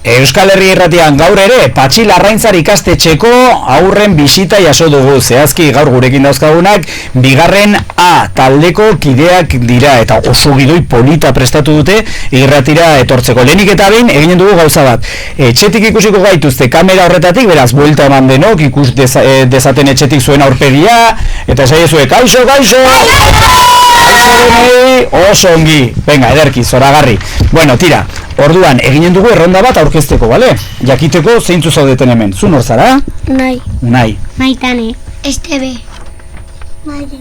Euskal Herri Irratian gaur ere Patxi Larraintzar ikastetxeko aurren bisita jaso dugu. Zehazki gaur gurekin dauzkagunak bigarren A taldeko kideak dira eta oso gidoi polita prestatu dute irratira etortzeko. Lehenik eta behin eginen dugu gauza bat. Etxetik ikusiko gaituzte kamera horretatik, beraz buelta eman denok, ikus dezaten etxetik zuen aurpegia eta esaiezue, kaixo! Oso ongi, venga, ederki, zoragarri. Bueno, tira, orduan eginen dugu erronda bat aurkezteko, bale? Jakiteko zeintzu zaudeten hemen. Zu nor zara? Unai. Maitane. Estebe. Maire.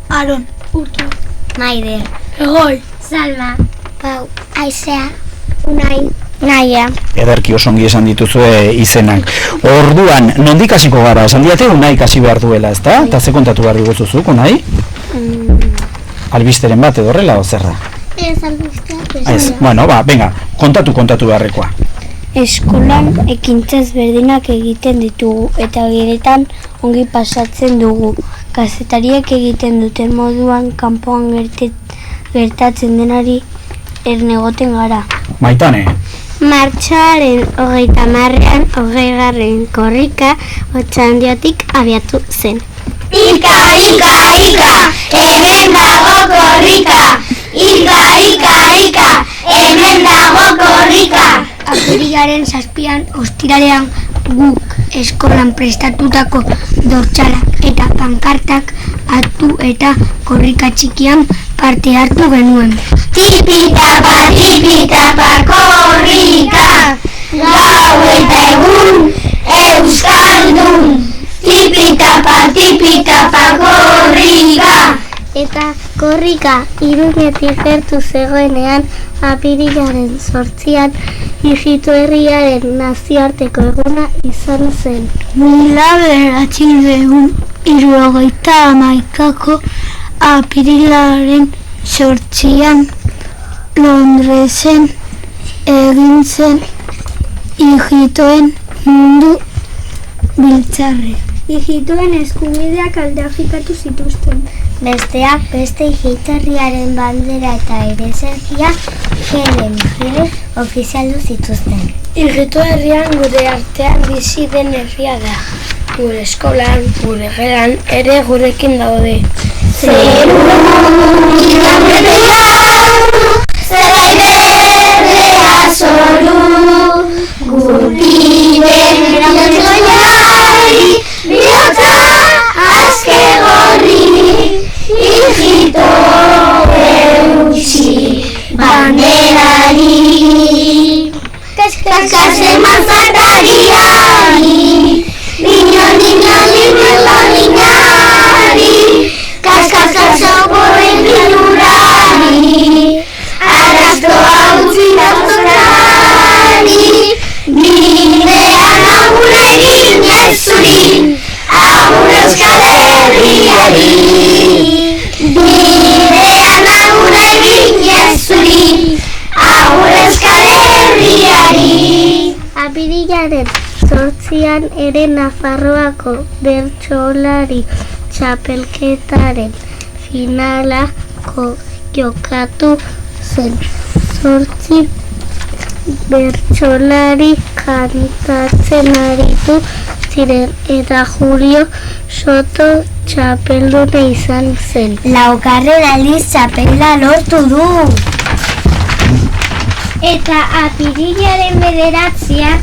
Aron. Urtu. Maider. Egoi. Salma. Pau. Aizea. Unai. Naia. Ederki oso ongi esan dituzue izenak. Orduan, nondik hasiko gara? Esan diate Unai kasi behar duela, ezta? Eta ze kontatu behar diguzuzuk, Unai? Albisteren bat edo horrela, ozerra? Ez albistea. Ez, bueno, venga, kontatu beharrekoa. Eskolan ekintzaz berdinak egiten ditugu eta giretan ongi pasatzen dugu. Kazetariek egiten duten moduan kanpoan gertatzen denari ernegoten gara. Maitane. Martxoaren 30ean 20. korrika Otxandiotik abiatu zen. Ika, hemen dago korrika! Ika, hemen dago korrika! Apirilaren 7an ostiralean guk eskolan prestatutako dortxalak eta pankartak hartu eta korrika txikian parte hartu genuen. Tipitapa korrika! Gau eta egun euskaldun! Tipitapa korrika! Eta korrika Iruñetik gertu zegoenean apirilaren 8an Hijitu herriaren nazioarteko eguna izan zen. 1971ko apirilaren 8an Londresen egin zen Hijituen mundu biltzarre. Hijituen eskubideak aldarrikatu zituzten. Besteak beste Hijitarriaren bandera eta ereserkia Helen ofizialdu zituzten. Hijitu herrian gure artean bizi den herria da. Gure eskolan, gure gelan ere gurekin daude. Zeru zelai berdea zoru gurpiden joiari bihotza azke gorri hijito eutxi banderari kaskasen manzatariari niño niñari kaskaskoen bilurari arastoa utzi dauzorari bidean agur egin ez zuri agur Euskal Herriari bidean agur egin ez zuri agur Euskal Herriari. Apirilaren 8an ere Nafarroako bertsolari txapelketaren finalako jokatu zen. 8 bertsolari kantatzen aritu ziren eta Julio Soto txapelduna izan zen. 4. aldiz txapela lortu du. Eta apirilaren 9an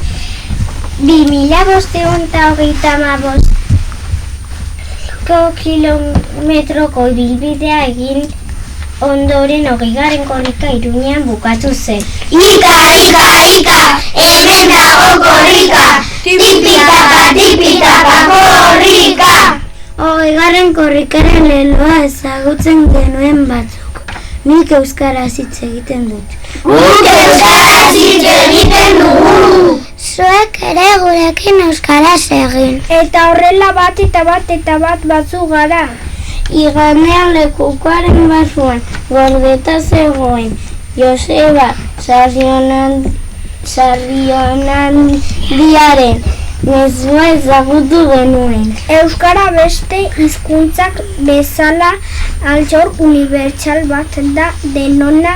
2535 kilometroko ibilbidea egin ondoren 20. korrika Iruñean bukatu zen. Ika, hemen dago korrika! Tipitapa korrika! 20. korrikaren leloa ezagutzen genuen batzuk. Nik euskaraz hitz egiten dut. Guk euskaraz hitz egiten dugu! Zuek ere gurekin euskaraz egin. Eta horrela bat batzu gara. Igandean lekukoaren barruan gordeta zegoen Joseba Sarrionandiaren mezua ezagutu genuen. Euskara beste hizkuntzak bezala altxor unibertsal bat da denona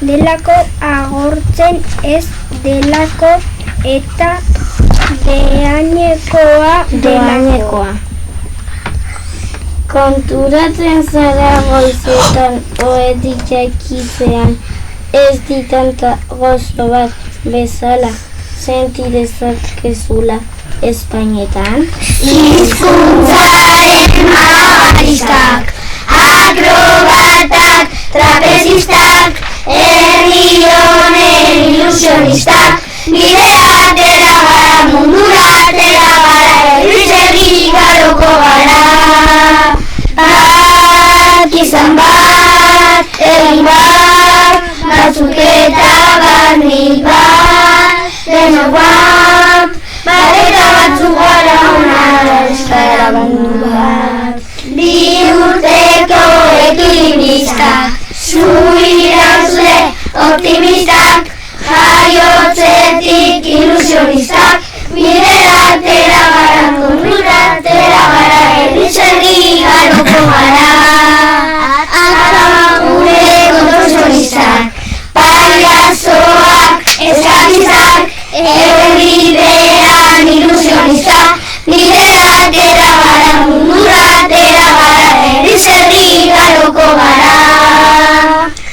delako agortzen ez delako eta doainekoa. Konturatzen zara goizetan ohetik jakitzean ez ditanta gozo bat bezala senti dezakezula Espainetan. Hizkuntzaren malabaristak, akrobatak, trapezistak, herri honen ilusionistak, bidea atera gara, mundura atera gara, herri garoko gara. Bat izan bat, egin bat, batzuk eta barnik bat, denok bat, bat eta batzuk gara ona eskara mundu bat. Bi urteko ekilibristak, zuirauzle optimistak, jaiotzetik ilusionistak, bidera atera gara, mundura atera gara, herri garoko gara. Ata gure kontrolsonistak, paiazoak, eskakizak, herridean ilusionistak, bidera atera gara, mundura atera gara, herri garoko gara.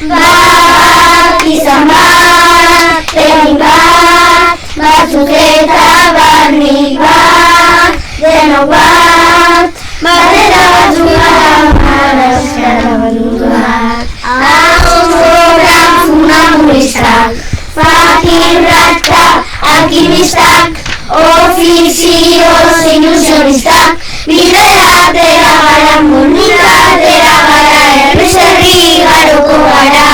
Bat izan bat, egin bat, batzuk eta barnik bat, denok bat, bat eta batzuk gara euskara mundu bat. Ahoran funambulistak, fakirratak, alkimistak, ofizioz ilusionistak, bidera atera gara, mundura atera gara, herri garoko gara.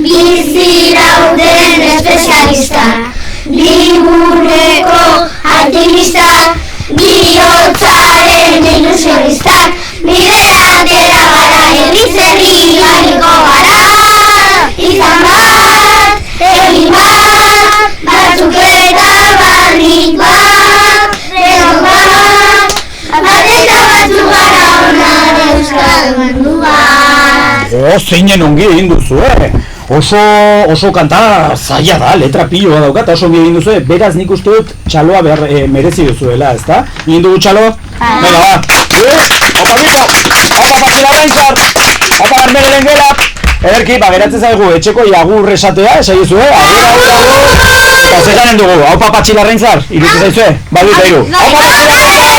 Bizirauten espezialistak, libureko alkimistak, bihotzaren ilusionistak, bidera atera gara, herri gariko gara. Izan bat, egin bat, batzuk eta barrik bat, denok bat, bat eta batzuk gara ona euskal mundu bat. Zeinen ongi egin duzu, Oso kanta zaila da, letra piloa daukat, oso ongi egin duzu, beraz nik uste dut txaloa merezi duzuela, ezta? Egin dugu txalo? Venga, ba! Opa bito! Opa Patxi Larraintzar! Opa Armeren gela! Ederki, geratzen zaigu etxeko jagur esatea, esaiezu, agur! Eta zeganen dugu, Opa Patxi Larraintzar, irutu zaizue? Badu eta iru! Opa Patxi Larraintzar!